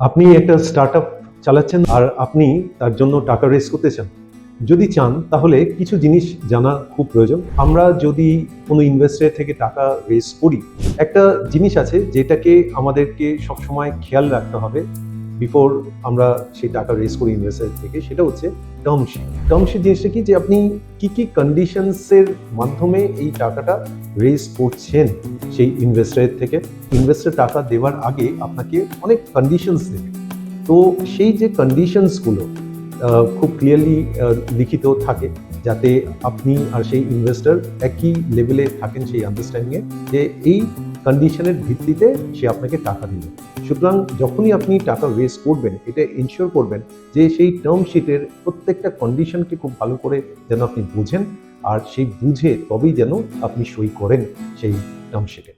আপনি একটা স্টার্টআপ চালাচ্ছেন আর আপনি তার জন্য টাকা রেজ করতে চান। যদি চান তাহলে কিছু জিনিস জানা খুব প্রয়োজন। আমরা যদি কোনো ইনভেস্টর থেকে টাকা রেজ করি, একটা জিনিস আছে যেটাকে আমাদেরকে সবসময় খেয়াল রাখতে হবে বিফোর আমরা সেই টাকা রেজ করি ইনভেস্টর থেকে, সেটা হচ্ছে টার্ম শিট। টার্ম শিট জিনিসটা কি, যে আপনি কি কি কন্ডিশনসের মাধ্যমে এই টাকাটা রেজ করছেন সেই ইনভেস্টরের থেকে। ইনভেস্টর টাকা দেওয়ার আগে আপনাকে অনেক কন্ডিশনস দেবে। তো সেই যে কন্ডিশনসগুলো খুব ক্লিয়ারলি লিখিত থাকে, যাতে আপনি আর সেই ইনভেস্টর একই লেভেলে থাকেন সেই আন্ডারস্ট্যান্ডিংয়ে যে এই কন্ডিশনের ভিত্তিতে সে আপনাকে টাকা দিবে। সুতরাং যখনই আপনি টাকা রেজ করবেন, এটা এনশিওর করবেন যে সেই টার্ম শিটের প্রত্যেকটা কন্ডিশনকে খুব ভালো করে যেন আপনি বুঝেন, আর সেই বুঝে তবেই যেন আপনি সই করেন সেই টার্ম শিটে।